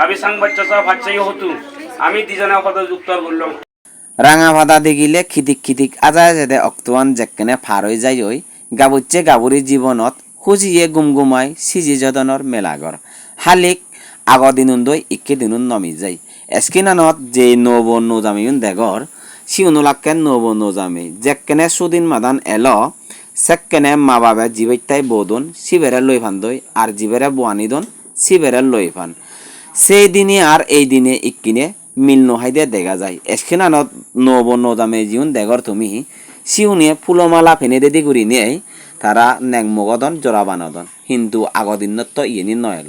আমি সাং বাচ্চা সব বাচ্চাই হতু আমি দুজনে কথা উত্তর বললাম রাঙা ভাদা দেখিলে খিদিক খিদিক আজায় যেদে অক্তোয়ান যেকেনে ফার হয়ে যায় ওই গাবুচ্ছে গাবুরি জীবনত খুঁজিয়ে গুমগুমাই সিজি যদনৰ মেলাগর হালিক আগৰ দিনুন দই ইকে দিনুন নমি যায় এস্কিনানত যে নব নজামিউন দেগর সিউনুলাক্কেন নব নজামি যেকেনে সুদিন মাদান এলো সেকেনে মা বাবা জিবেটাই বোদন সিবেরে লই ফান দই আর জিবেরে বোয়ানি দন সিবেরে লই ফান সেই দিনে আর এই দিনে ইকিনে মিল নহাইদে দেখা যায় এসখিনানত নব নজামে জিউন দেগর তুমি সিউনিয়ে ফুলমালা ফেনে দেদি গুড়ি নিয়ে তারা নেং মগদন জোড়া বানদন কিন্তু আগদিনত তো ইয়েনি নয়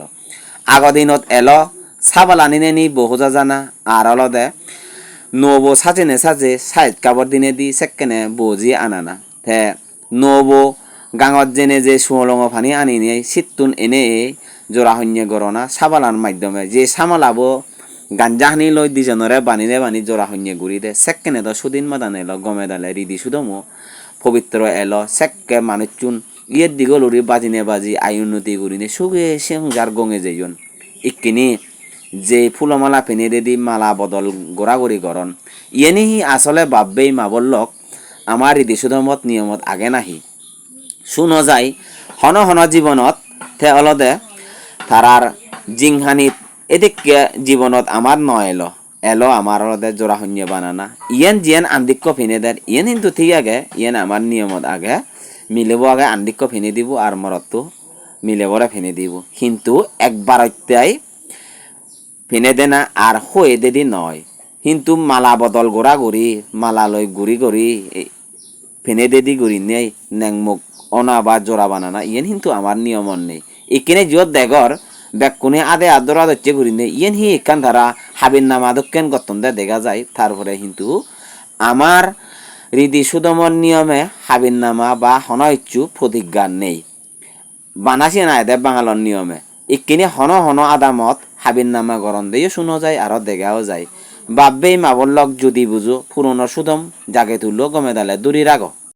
আগদিনত এলো সাবালানি নি বহুজা জানা আর অলদে নব সাজেনে সাজে সাইড কাবর দিনে দি সেকেনে বজি আনানা তে নব গাঙত জেনে যে সুলঙ ফানি আনি নিয়ে সিত্তুন এনে জোড়া হন্য গরনা সাবালার মাধ্যমে যে সামালাবো গাঞ্জাহানি লই দিজনরে বানিলে বানি জোড়া হন্য গুড়ি দে সেকেনে তো সুদিন মাদান এলো গমে দালে রিদি সুদমো পবিত্র এলো সেক্কে মানুষচুন ইয়ের দিগল উড়ি বাজিনে বাজি আই উন্নতি গুড়িনে সুগে সংসার গঙে যেয়ন ইকিনি যে ফুলমালা ফেনে দি মালা বদল গোড়াগড়ি গরন ইয়েনি আসলে ভাববেই মাবল্লক আমার রিদি সুদমত নিয়মত আগে নাহি শুনো যায় হন হন জীবনত থে অলদে তারার জিংহানিত এদিকে জীবনত আমার ন এলো এলো আমার অলদে জোড়া শূন্য বানানা ইয়েন জিয়েন আন্দিক্য ফিনে দেয় ইয়েন কিন্তু ঠিক আগে ইয়েন আমার নিয়মত আগে মিলিব আগে আন্দিক্য ফিনে দিব আর মরতো মিলেবরে ফিনে দিব কিন্তু একবার অত্যাই ফিনে দে না আর হয়ে দেদি নয় কিন্তু মালা বদল গোড়া গড়ি মালা লই গুড়ি গড়ি ফেনে দেদি গুড়ি নেই নেংমুখ অনা বা জোড়া বানানা ইয়েন কিন্তু আমার নিয়মন নেই এখানে যত দেগর বেকুনে আদে আদর আদচ্ছে ঘুরি নেই ইয়েন হি এখান ধারা হাবির নাম আদকেন গতন দে দেখা যায় তারপরে কিন্তু আমার রীতি সুদমর নিয়মে হাবির নামা বা হন ইচ্ছু প্রতিজ্ঞা নেই বানাসি না এদের বাঙালর নিয়মে এখানে হন হন আদামত হাবির নামা গরম দিয়েও শুনো যায় আরো দেখাও যায় বাব্বেই মাবল্লক যদি বুঝো পুরনো সুদম জাগে তুললো গমে দালে দূরি রাগ